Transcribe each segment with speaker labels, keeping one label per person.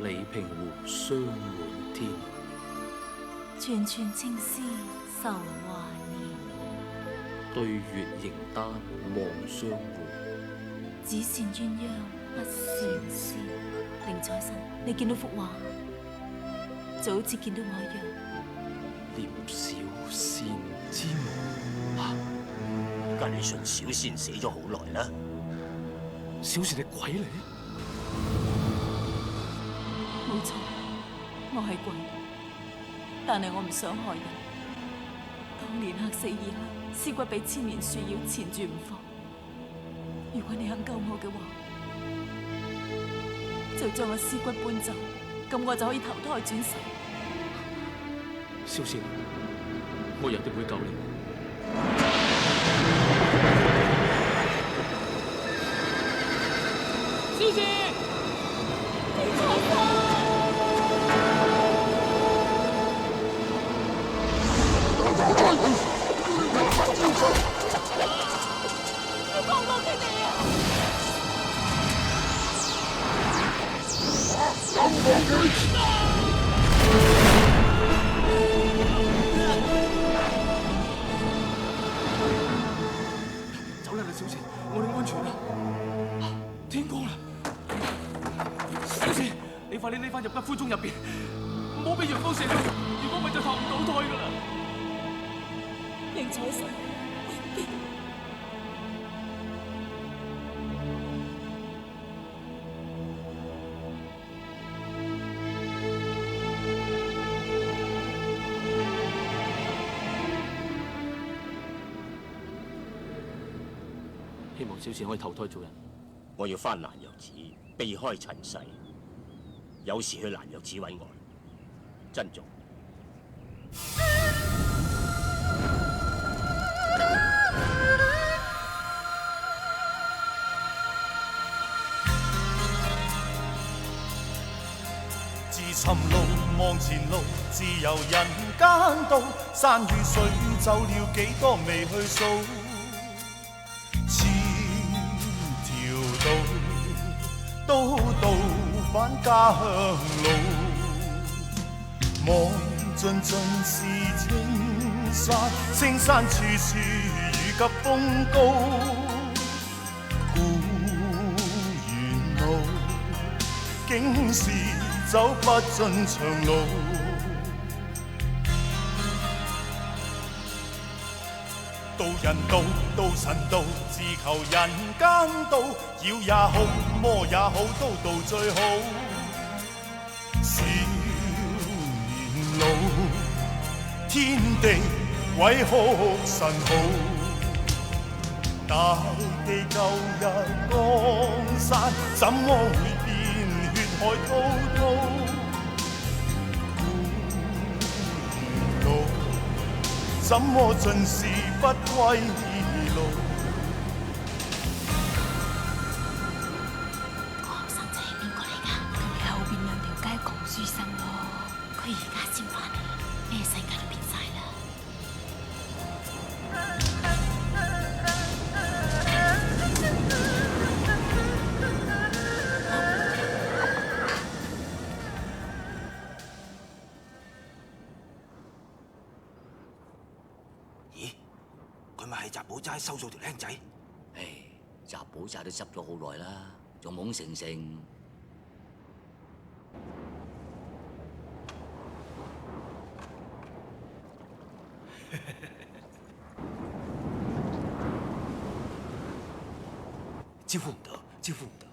Speaker 1: 李平湖霜滿天，
Speaker 2: 串串青絲愁華年。
Speaker 1: 對月形單望相護，
Speaker 2: 只羨鴛鴦不羨仙。寧采臣，你見到幅畫，就好似見到我一樣。
Speaker 1: 念小仙之夢。
Speaker 3: 吉理順小仙死咗好耐啦。
Speaker 1: 小倩係鬼嚟？
Speaker 2: 冇錯，我係鬼，但係我唔想害人。當年黑死二黑，屍骨被千年樹妖纏住唔放。如果你肯救我嘅話，就將我屍骨搬走，咁我就可以投胎轉世。
Speaker 1: 小倩，我一定會救你。
Speaker 4: 師姐，你錯啦！你放過佢哋啊！
Speaker 1: 走啦，小倩，我哋安全啦。天光啦，小倩，你快啲匿翻入吉灰盅入邊，唔好俾陽光射到，如果唔係就投唔到胎噶啦。
Speaker 2: 寧采臣，
Speaker 1: 希望小倩可以投胎做人。
Speaker 3: 我要翻蘭若寺避開塵世，有時去蘭若寺揾我，珍重。
Speaker 5: 自尋路望前路，自由人間道，山與水走了幾多未去數。千條道都到返家鄉路，望盡盡是青山，青山處處遇及風高。故園路竟是走不盡長路，道人道，道神道，自求人間道，妖也好，魔也好，都道最好。少年老，天地為何神好？大地舊日江山，怎麼會變血海滔滔？故園路，怎麼盡是不歸路？
Speaker 2: 個後生仔係邊個嚟㗎？佢哋後邊兩條街講書生咯。佢而家先翻嚟，咩世界都變晒啦。
Speaker 6: 咦，佢咪係雜寶齋收數條僆仔？
Speaker 3: 唉，雜寶齋都執咗好耐啦，仲懵成成。
Speaker 6: 招呼唔到，招呼唔到。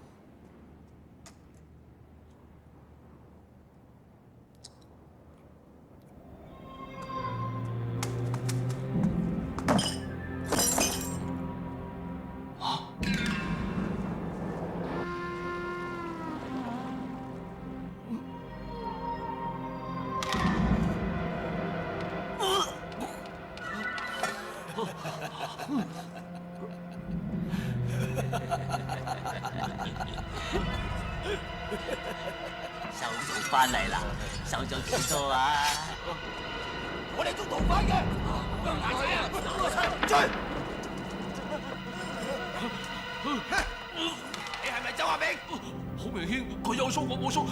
Speaker 3: 收數翻嚟啦，收咗幾多啊？
Speaker 6: 我哋捉逃犯嘅，大仔啊，追！你係咪周亞炳？
Speaker 1: 好明顯佢有鬚我冇鬚，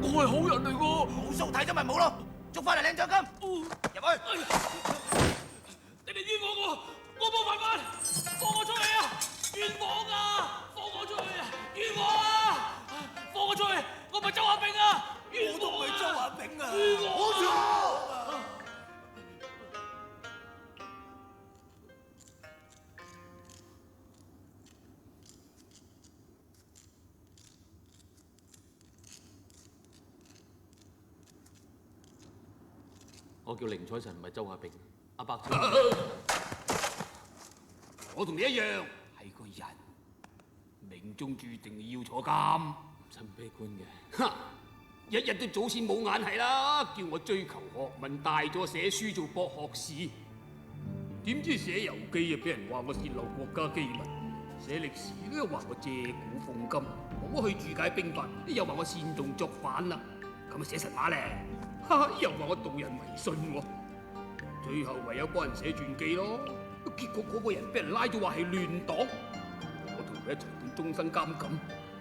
Speaker 1: 我係好人嚟㗎。
Speaker 6: 冇鬚睇咗咪冇咯，捉翻嚟領獎金。入去。
Speaker 1: 你哋冤枉我冇犯法，放我出去啊！冤枉啊！放我出去啊！冤枉啊！放我出去！我唔係周亞炳啊！冤枉啊！我都唔係周亞炳啊！冤枉啊！我叫寧采臣，唔係周亞炳。阿伯，
Speaker 6: 我同你一樣係個人，命中注定要坐監。
Speaker 1: 唔使咁悲觀嘅。
Speaker 6: 哈！日日都早先冇眼係啦，叫我追求學問，大咗寫書做博學士。點知寫遊記啊，俾人話我泄露國家機密；寫歷史又話我借古諷今；我去注解兵法，又話我煽動作反啦。咁啊寫神話咧，又話我導人迷信喎。最後唯有幫人寫傳記咯。結果嗰個人俾人拉咗話係亂黨，我同佢一齊判終身監禁。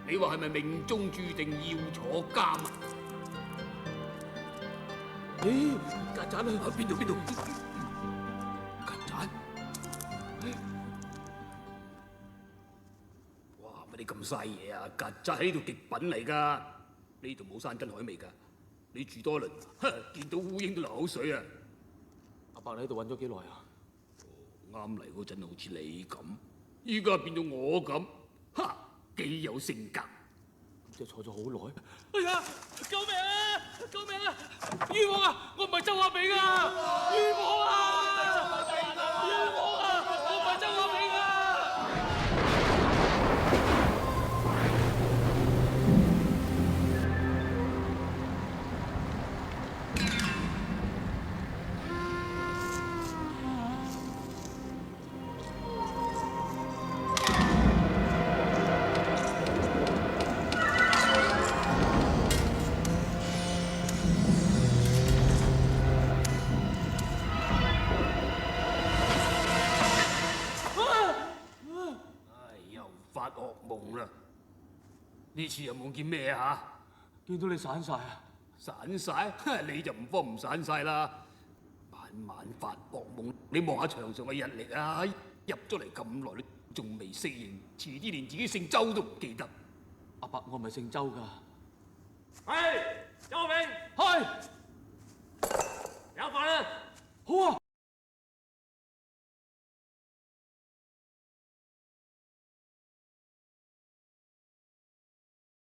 Speaker 6: 你話係咪命中注定要坐監啊？
Speaker 1: 咦，曱甴啊！
Speaker 6: 邊度？曱甴？哇！乜你咁嘥嘢啊？曱甴喺呢度極品嚟㗎，呢度冇山珍海味㗎。你住多輪，見到烏蠅都流口水啊！
Speaker 1: 阿伯，你喺度揾咗幾耐啊？
Speaker 6: 啱嚟嗰陣好似你咁，依家變到我咁，幾有性格。
Speaker 1: 即係坐咗好耐。哎呀！救命啊！救命啊！冤枉啊！我唔係周亞炳啊！冤枉啊！冤枉啊！我唔係周亞炳啊！
Speaker 6: 發噩夢啦！呢次有冇見咩啊？
Speaker 1: 見到你散晒啊！
Speaker 6: 散晒？你就唔慌唔散晒啦！晚晚發噩夢，你望下牆上嘅日曆啊！入咗嚟咁耐，你仲未適應，遲啲連自己姓周都唔記得。
Speaker 1: 阿伯，我唔係姓周㗎。
Speaker 7: 係，周亞炳，
Speaker 1: 係，
Speaker 7: 有飯啦！
Speaker 1: 好啊！